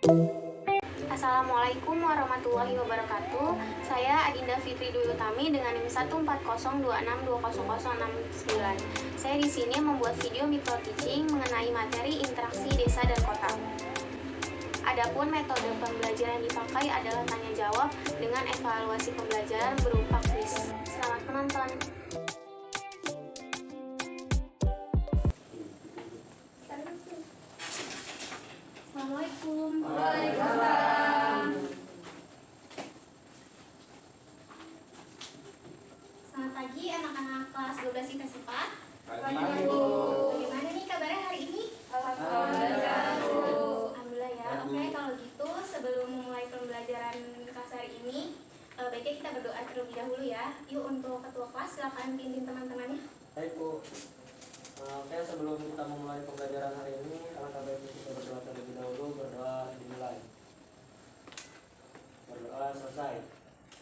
Assalamualaikum warahmatullahi wabarakatuh. Saya Adinda Fitri Dwi Utami dengan NIM 14026200069. Saya di sini membuat video micro teaching mengenai materi interaksi desa dan kota. Adapun metode pembelajaran yang dipakai adalah tanya jawab dengan evaluasi pembelajaran berupa kuis. Selamat menonton. Assalamualaikum. Waalaikumsalam. Selamat pagi anak-anak kelas 12 IPS 4. Pagi, Bu. Bagaimana nih kabarnya hari ini? Alhamdulillah, Bu. Alhamdulillah ya. Oke, kalau gitu sebelum memulai pembelajaran kelas hari ini, baiknya kita berdoa terlebih dahulu ya. Yuk, untuk ketua kelas silakan pimpin teman-temannya. Baik, Bu. Oke, sebelum kita memulai pembelajaran hari ini, alangkah baiknya kita berdoa terlebih dahulu. Berdoa dimulai. Berdoa selesai.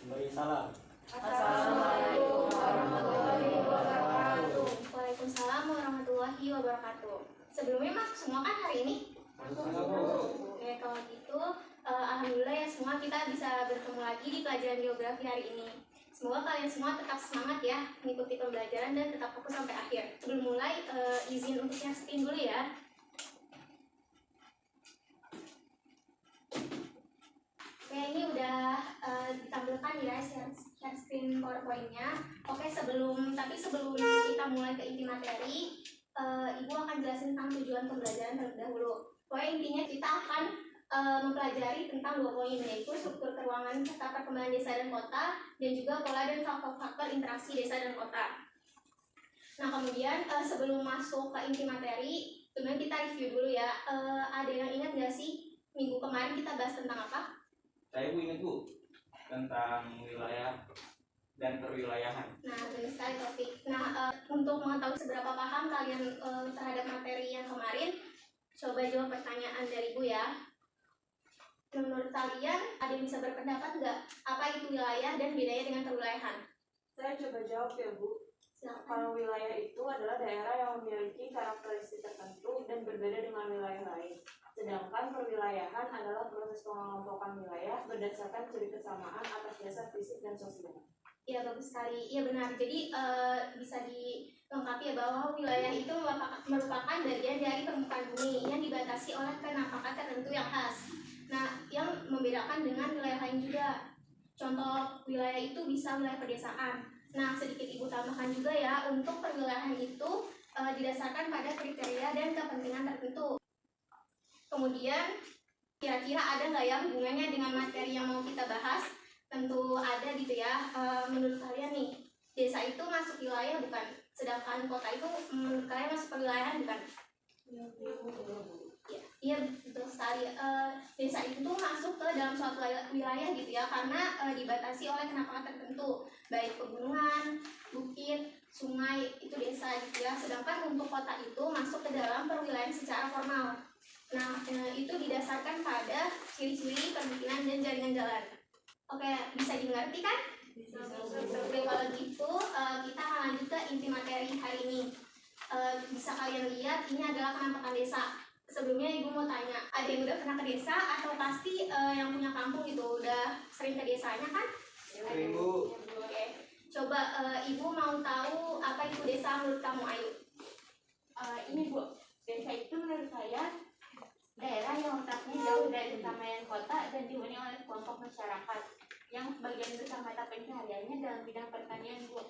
Beri salam. Assalamualaikum warahmatullahi wabarakatuh. Waalaikumsalam warahmatullahi wabarakatuh. Sebelumnya masuk semua kan hari ini? Oke, kalau gitu alhamdulillah ya semua kita bisa bertemu lagi di pelajaran geografi hari ini. Semoga kalian semua tetap semangat ya mengikuti pembelajaran dan tetap fokus sampai akhir. Sebelum mulai, izin untuk share screen dulu ya. Oke, ini udah ditampilkan ya share screen PowerPoint-nya. Oke, sebelum kita mulai ke inti materi, Ibu akan jelasin tentang tujuan pembelajaran terlebih dahulu. Pokoknya intinya kita akan mempelajari tentang 2 poin, yaitu struktur keuangan serta perkembangan desa dan kota, dan juga pola dan faktor-faktor interaksi desa dan kota. Nah, kemudian sebelum masuk ke inti materi, kemudian kita review dulu ya. Ada yang ingat nggak sih minggu kemarin kita bahas tentang apa? Saya ingat, Bu, tentang wilayah dan perwilayahan. Nah, benar sekali topik. Nah, untuk mengetahui seberapa paham kalian terhadap materi yang kemarin, coba jawab pertanyaan dari Ibu ya. Menurut kalian, ada yang bisa berpendapat nggak apa itu wilayah dan bedanya dengan perwilayahan? Saya coba jawab ya, Bu. Silakan. Kalau wilayah itu adalah daerah yang memiliki karakteristik tertentu dan berbeda dengan wilayah lain. Sedangkan perwilayahan adalah proses pengelompokan wilayah berdasarkan ciri kesamaan atas dasar fisik dan sosial. Iya, bagus sekali. Iya, benar. Jadi bisa dilengkapi ya bahwa wilayah itu merupakan bagian dari permukaan bumi yang dibatasi oleh penampakan tertentu yang khas. Nah, yang membedakan dengan wilayah lain juga. Contoh wilayah itu bisa wilayah pedesaan. Nah, sedikit Ibu tambahkan juga ya, untuk perwilayahan itu didasarkan pada kriteria dan kepentingan tertentu. Kemudian, kira-kira ada nggak ya hubungannya dengan materi yang mau kita bahas? Tentu ada gitu ya. Menurut kalian nih, desa itu masuk wilayah bukan? Sedangkan kota itu menurut kalian masuk perwilayahan bukan? Iya, betul sekali. Desa itu masuk ke dalam suatu wilayah gitu ya, karena dibatasi oleh kenampakan tertentu, baik pegunungan, bukit, sungai, itu desa gitu ya. Sedangkan untuk kota itu masuk ke dalam perwilayahan secara formal. Nah, itu didasarkan pada ciri-ciri permukiman dan jaringan jalan. Oke, bisa dimengerti kan? Oke, kalau gitu kita akan lanjut ke inti materi hari ini. Bisa kalian lihat ini adalah penampakan desa. Sebelumnya Ibu mau tanya, ada yang udah pernah ke desa atau pasti yang punya kampung gitu udah sering ke desanya kan? Sering, Bu. Oke, coba Ibu mau tahu apa itu desa menurut kamu, Ayu? Ini, Bu, desa itu menurut saya daerah yang letaknya jauh dari keramaian kota dan dihuni oleh kelompok masyarakat yang sebagian besar mata pencahariannya dalam bidang pertanian, Bu.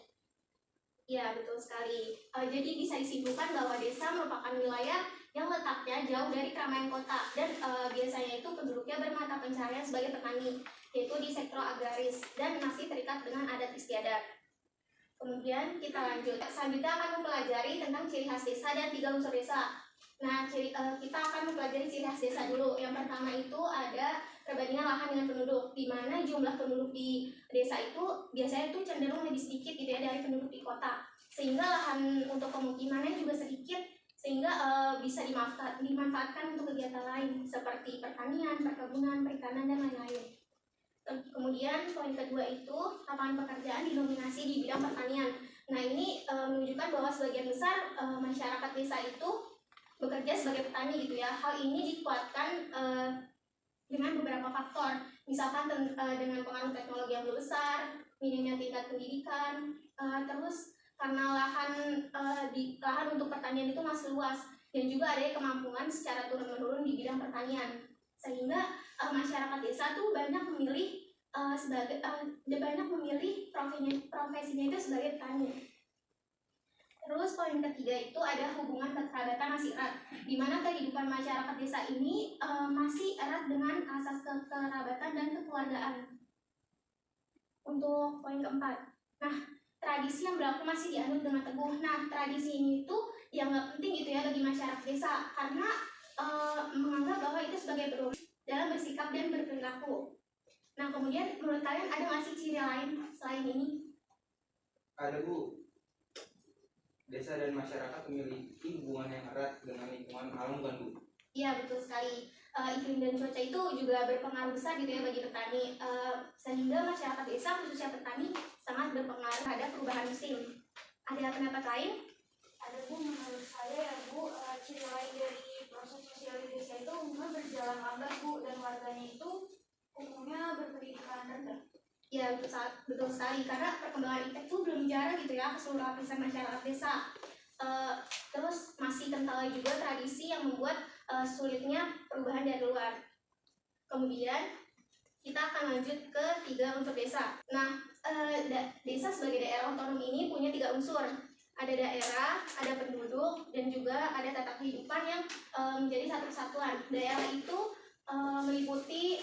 Ya, betul sekali. Jadi bisa disimpulkan bahwa desa merupakan wilayah yang letaknya jauh dari keramaian kota dan biasanya itu penduduknya bermata pencaharian sebagai petani, yaitu di sektor agraris dan masih terikat dengan adat istiadat. Kemudian kita lanjut. Selanjutnya akan mempelajari tentang ciri khas desa dan 3 unsur desa. Nah, kita akan mempelajari ciri khas desa dulu. Yang pertama itu ada perbandingan lahan dengan penduduk, di mana jumlah penduduk di desa itu biasanya itu cenderung lebih sedikit gitu ya dari penduduk di kota, sehingga lahan untuk pemukimannya juga sedikit, sehingga bisa dimanfaatkan untuk kegiatan lain seperti pertanian, perkebunan, perikanan, dan lain-lain. Kemudian poin kedua itu lapangan pekerjaan didominasi di bidang pertanian. Nah, ini menunjukkan bahwa sebagian besar masyarakat desa itu bekerja sebagai petani gitu ya. Hal ini dikuatkan dengan beberapa faktor, misalkan dengan pengaruh teknologi yang lebih besar, minimnya tingkat pendidikan, terus karena lahan untuk pertanian itu masih luas, dan juga adanya kemampuan secara turun-menurun di bidang pertanian, sehingga masyarakat desa tuh banyak memilih profesinya itu sebagai petani. Terus poin ketiga itu ada hubungan kekerabatan masih erat, di mana kehidupan masyarakat desa ini masih erat dengan asas kekerabatan dan kekeluargaan. Untuk poin keempat, nah tradisi yang berlaku masih dianut dengan teguh. Nah tradisi ini tuh yang nggak penting gitu ya bagi masyarakat desa, karena menganggap bahwa itu sebagai pedoman dalam bersikap dan berperilaku. Nah kemudian menurut kalian ada nggak sih ciri lain selain ini? Ada Bu. Desa dan masyarakat memiliki hubungan yang erat dengan lingkungan alam kan Bu? Iya betul sekali. Iklim dan cuaca itu juga berpengaruh besar gitu ya bagi petani, sehingga masyarakat desa khususnya petani sangat berpengaruh terhadap perubahan musim. Ada pendapat lain? Ada Bu, menurut saya ya Bu, ciri lain dari proses sosial di desa itu umumnya berjalan lambat Bu, dan warganya itu umumnya berpendidikan rendah. Ya betul sekali, karena perkembangan IPTEK itu belum jarang gitu ya ke seluruh lapisan masyarakat desa. Terus masih kental juga tradisi yang membuat sulitnya perubahan dari luar. Kemudian kita akan lanjut ke 3 unsur desa. Nah, desa sebagai daerah otonom ini punya 3 unsur. Ada daerah, ada penduduk, dan juga ada tata kehidupan yang menjadi satu kesatuan. Daerah itu meliputi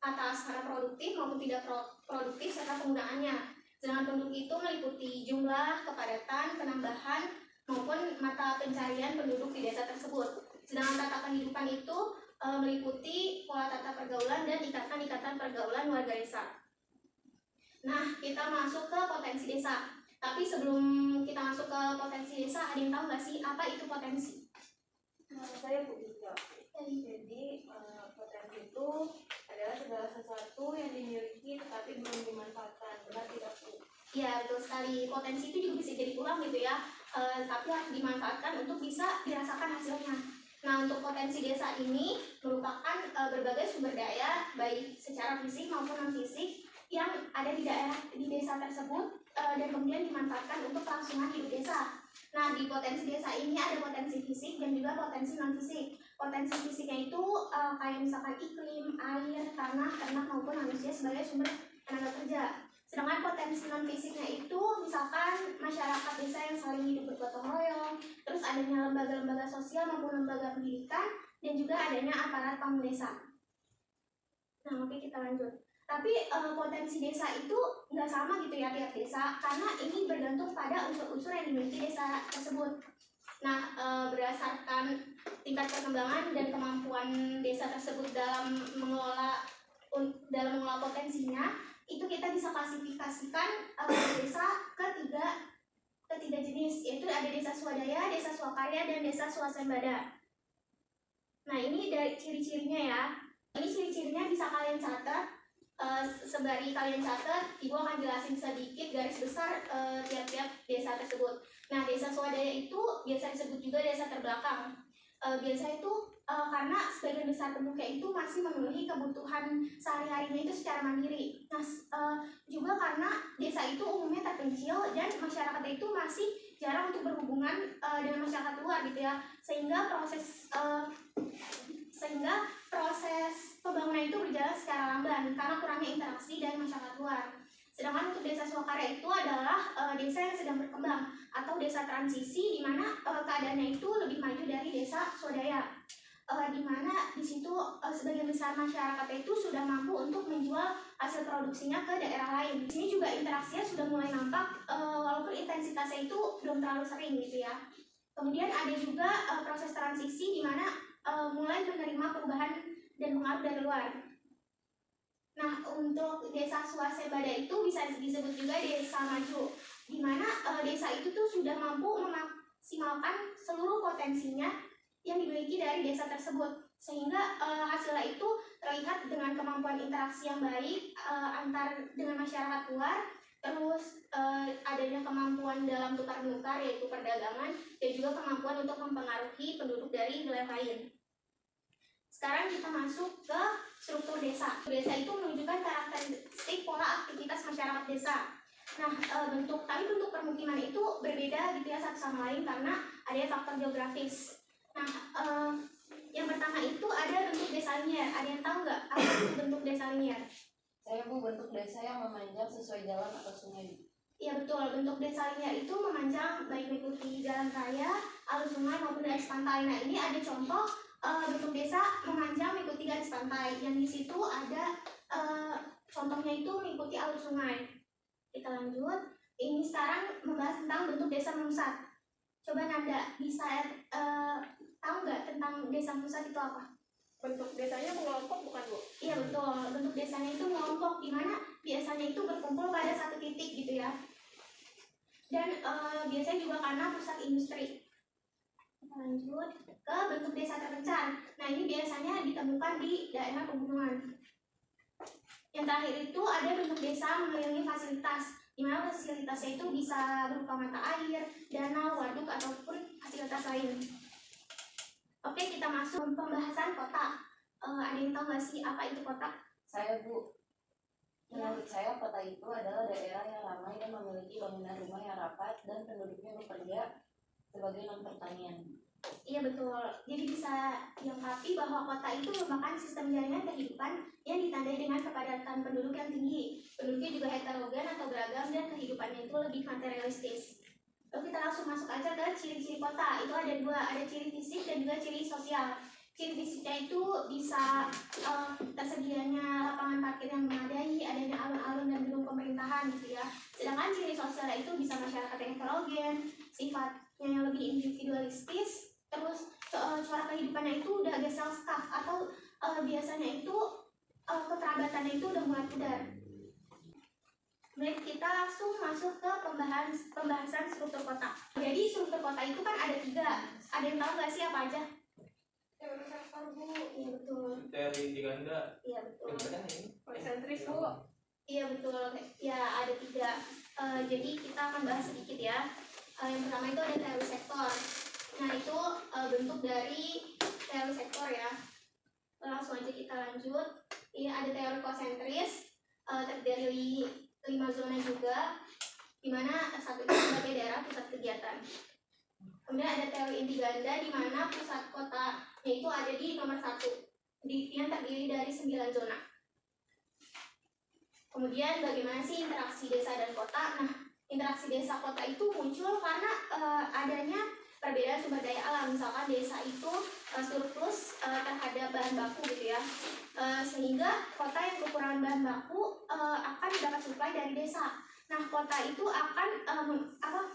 kata secara produktif maupun tidak produktif serta penggunaannya. Sedangkan penduduk itu meliputi jumlah, kepadatan, penambahan, maupun mata pencarian penduduk di desa tersebut. Sedangkan tata kehidupan itu meliputi pola tata pergaulan dan ikatan-ikatan pergaulan warga desa. Nah, kita masuk ke potensi desa. Tapi sebelum kita masuk ke potensi desa, ada yang tahu nggak sih apa itu potensi? Saya Bu juga. Jadi potensi itu adalah segala sesuatu yang dimiliki tetapi belum dimanfaatkan. Benar tidak Bu? Ya betul sekali. Potensi itu juga bisa jadi peluang gitu ya, tapi harus dimanfaatkan untuk bisa dirasakan hasilnya. Nah untuk potensi desa ini merupakan berbagai sumber daya baik secara fisik maupun non fisik yang ada di desa tersebut dan kemudian dimanfaatkan untuk kelangsungan hidup desa. Nah di potensi desa ini ada potensi fisik dan juga potensi non fisik. Potensi fisiknya itu kayak misalkan iklim, air, tanah, ternak maupun manusia sebagai sumber tenaga kerja. Sedangkan potensi non fisiknya itu misalkan masyarakat desa yang saling hidup bergotong royong, terus adanya lembaga-lembaga sosial maupun lembaga pendidikan, dan juga adanya aparat pamung desa. Nah oke kita lanjut. Tapi potensi desa itu nggak sama gitu ya tiap desa, karena ini bergantung pada unsur-unsur yang dimiliki desa tersebut. Nah berdasarkan tingkat perkembangan dan kemampuan desa tersebut dalam mengelola potensinya, itu kita bisa klasifikasikan desa ke tiga jenis, yaitu ada desa swadaya, desa swakarya, dan desa swasembada. Nah ini dari ciri-cirinya ya. Ini ciri-cirinya bisa kalian catat. Sembari kalian catat, Ibu akan jelasin sedikit garis besar tiap-tiap desa tersebut. Nah desa swadaya itu biasa disebut juga desa terbelakang. Biasa itu karena sebagian besar penduduknya itu masih memenuhi kebutuhan sehari-harinya itu secara mandiri. Nah, juga karena desa itu umumnya terpencil dan masyarakatnya itu masih jarang untuk berhubungan dengan masyarakat luar gitu ya, sehingga proses pembangunan itu berjalan secara lamban karena kurangnya interaksi dari masyarakat luar. Sedangkan untuk desa swakarya itu adalah desa yang sedang berkembang atau desa transisi, di mana keadaannya itu lebih maju dari desa swadaya, di mana di situ sebagian besar masyarakat itu sudah mampu untuk menjual hasil produksinya ke daerah lain. Di sini juga interaksinya sudah mulai nampak, walaupun intensitasnya itu belum terlalu sering gitu ya. Kemudian ada juga proses transisi di mana mulai menerima perubahan dan pengaruh dari luar. Nah, untuk desa swasembada itu bisa disebut juga desa maju, di mana desa itu tuh sudah mampu memaksimalkan seluruh potensinya yang dimiliki dari desa tersebut, sehingga hasilnya itu terlihat dengan kemampuan interaksi yang baik antar dengan masyarakat luar, terus adanya kemampuan dalam tukar menukar yaitu perdagangan, dan juga kemampuan untuk mempengaruhi penduduk dari wilayah lain. Sekarang kita masuk ke struktur desa. Desa itu menunjukkan karakteristik pola aktivitas masyarakat desa. Nah, bentuk permukiman itu berbeda gitu ya satu sama lain karena ada faktor geografis. Nah, yang pertama itu ada bentuk desa linier. Ada yang tahu nggak apa itu bentuk desa linier? Saya Bu, bentuk desa yang memanjang sesuai jalan atau sungai. Iya betul, bentuk desa linier itu memanjang baik mengikuti jalan raya, alur sungai maupun garis pantai. Nah, ini ada contoh bentuk desa memanjang mengikuti garis pantai. Yang di situ ada contohnya itu mengikuti alur sungai. Kita lanjut. Ini sekarang membahas tentang bentuk desa memusat. Coba Nanda bisa tahu nggak tentang desa memusat itu apa? Bentuk desanya mengelompok bukan Bu? Iya betul, bentuk desanya itu mengelompok, di mana biasanya itu berkumpul pada satu titik gitu ya. Dan biasanya juga karena pusat industri. Kita lanjut ke bentuk desa terpencar. Nah, ini biasanya ditemukan di daerah pegunungan. Yang terakhir itu ada bentuk desa mengelilingi fasilitas, di mana fasilitasnya itu bisa berupa mata air, danau, waduk, ataupun fasilitas lain. Oke, kita masuk pembahasan kota. Ada yang tahu nggak sih apa itu kota? Saya Bu, menurut saya kota itu adalah daerah yang ramai dan memiliki bangunan rumah yang rapat dan penduduknya bekerja sebagai non-pertanian. Iya betul. Jadi bisa dilengkapi bahwa kota itu merupakan sistem jaringan kehidupan yang ditandai dengan kepadatan penduduk yang tinggi. Penduduknya juga heterogen atau beragam dan kehidupannya itu lebih materialistis. Lalu kita langsung masuk aja ke ciri-ciri kota. Itu ada dua, ada ciri fisik dan juga ciri sosial. Ciri fisiknya itu bisa tersedianya lapangan parkir yang memadai, adanya alun-alun dan gedung pemerintahan gitu ya. Sedangkan ciri sosialnya itu bisa masyarakat yang heterogen, sifatnya yang lebih individualistis, terus cara kehidupannya itu udah gesel staff atau biasanya itu kekerabatannya itu udah mulai pudar. Baik, kita langsung masuk ke pembahasan struktur kota. Jadi struktur kota itu kan ada 3. Ada yang tahu nggak sih apa aja? Teori sektor Bu. Iya betul. Teori diganda. Iya betul. Polisentris Bu. Iya betul. Ya ada 3. Jadi kita akan bahas sedikit ya. Yang pertama itu ada teori sektor. Nah itu bentuk dari teori sektor ya. Langsung aja kita lanjut. Ini ada teori konsentris, terdiri 5 zona juga, di mana satu itu sebagai daerah pusat kegiatan. Kemudian ada teori inti ganda, di mana pusat kotanya itu ada di nomor 1, yang terdiri dari 9 zona. Kemudian bagaimana sih interaksi desa dan kota? Nah, interaksi desa kota itu muncul karena adanya perbedaan sumber daya alam. Misalkan desa itu surplus terhadap bahan baku gitu ya, sehingga kota yang kekurangan bahan baku akan dapat suplai dari desa. Nah, kota itu akan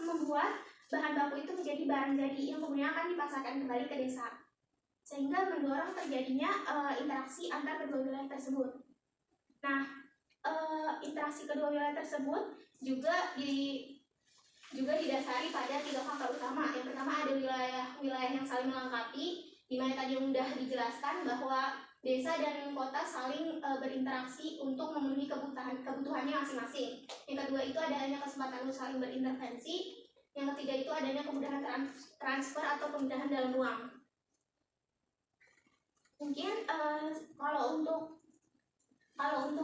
membuat bahan baku itu menjadi barang jadi yang kemudian akan dipasarkan kembali ke desa, sehingga mendorong terjadinya interaksi antar kedua wilayah tersebut. Nah, interaksi kedua wilayah tersebut juga didasari pada 3 faktor utama. Yang pertama ada wilayah yang saling melengkapi, di mana tadi sudah dijelaskan bahwa desa dan kota saling berinteraksi untuk memenuhi kebutuhannya masing-masing. Yang kedua itu adanya kesempatan untuk saling berintervensi. Yang ketiga itu adanya kemudahan transfer atau pemindahan dalam ruang. Mungkin kalau untuk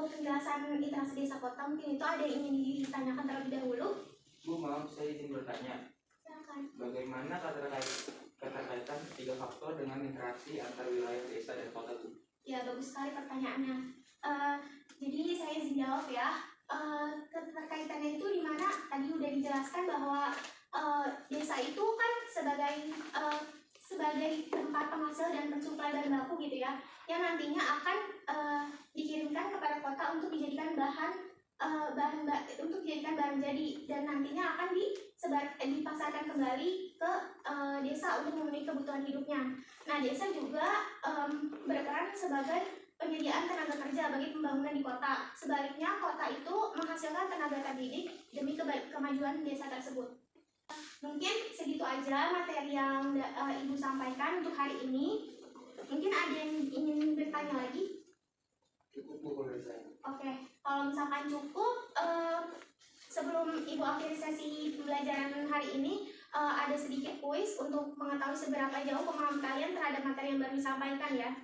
penjelasan interaksi desa kota mungkin itu ada yang ingin ditanyakan terlebih dahulu. Bu, maaf saya izin bertanya. Silakan. Bagaimana keterkaitan 3 faktor dengan interaksi antar wilayah desa dan kota, Bu? Ya, bagus sekali pertanyaannya. Jadi saya izin jawab ya. Keterkaitannya itu di mana tadi udah dijelaskan bahwa desa itu kan sebagai tempat penghasil dan pensuplai bahan baku gitu ya, yang nantinya akan dikirimkan kepada kota untuk dijadikan barang jadi, dan nantinya akan dipasarkan kembali ke desa untuk memenuhi kebutuhan hidupnya. Nah, desa juga berperan sebagai penyediaan tenaga kerja bagi pembangunan di kota. Sebaliknya, kota itu menghasilkan tenaga terdidik demi kemajuan desa tersebut. Mungkin segitu aja materi yang Ibu sampaikan untuk hari ini. Mungkin ada yang ingin bertanya lagi? Cukup, Bu, kalau dari saya. Oke, kalau misalkan cukup, sebelum Ibu akhiri sesi pembelajaran hari ini, ada sedikit kuis untuk mengetahui seberapa jauh pemahaman kalian terhadap materi yang baru disampaikan ya.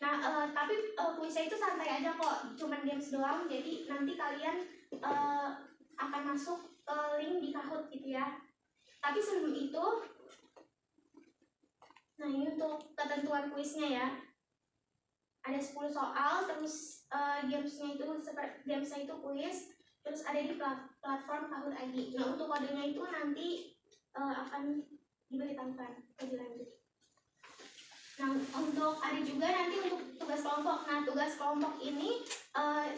Nah, kuisnya itu santai aja kok, cuman games doang. Jadi nanti kalian akan masuk ke link di Kahoot gitu ya. Tapi sebelum itu, nah ini untuk ketentuan kuisnya ya. Ada 10 soal, terus gamesnya itu kuis, terus ada di platform Kahoot ID. Nah, untuk kodenya itu nanti akan diberitahukan lebih lanjut. Nah, untuk ada juga nanti untuk tugas kelompok. Nah, tugas kelompok ini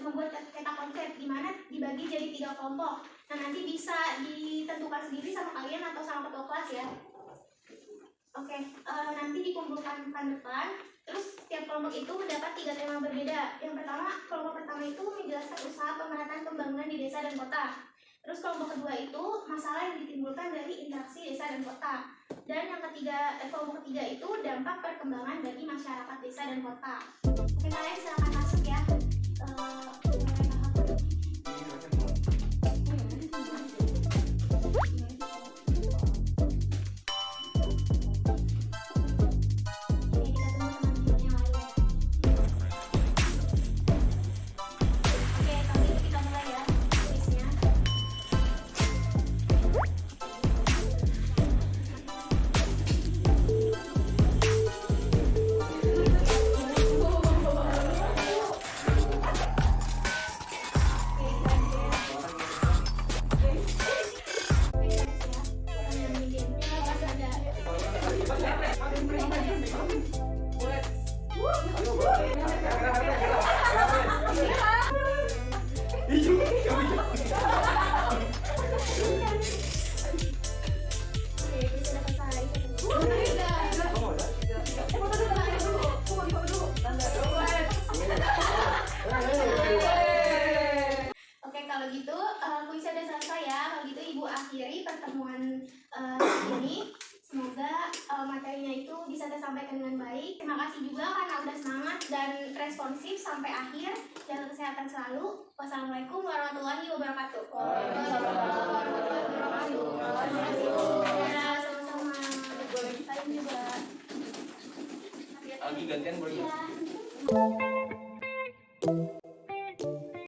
membuat peta konsep di mana dibagi jadi 3 kelompok. Nah, nanti bisa ditentukan sendiri sama kalian atau sama ketua kelas ya. Oke, nanti dikumpulkan ke depan. Terus setiap kelompok itu mendapat 3 tema berbeda. Yang pertama, kelompok pertama itu menjelaskan usaha pemerataan pembangunan di desa dan kota. Terus kelompok kedua itu masalah yang ditimbulkan dari interaksi desa dan kota. Dan yang ketiga, kelompok ketiga itu dampak perkembangan bagi masyarakat desa dan kota. Oke, kalian silakan masuk ya. Kalau gitu kuisnya udah selesai ya. Kalau gitu Ibu akhiri pertemuan ini. Semoga materinya itu bisa tersampaikan dengan baik. Terima kasih juga karena udah semangat dan responsif sampai akhir. Jaga kesehatan selalu. Wassalamualaikum warahmatullahi wabarakatuh. Ya, sama-sama. Kalian juga. Lagi gantian boleh. Ya.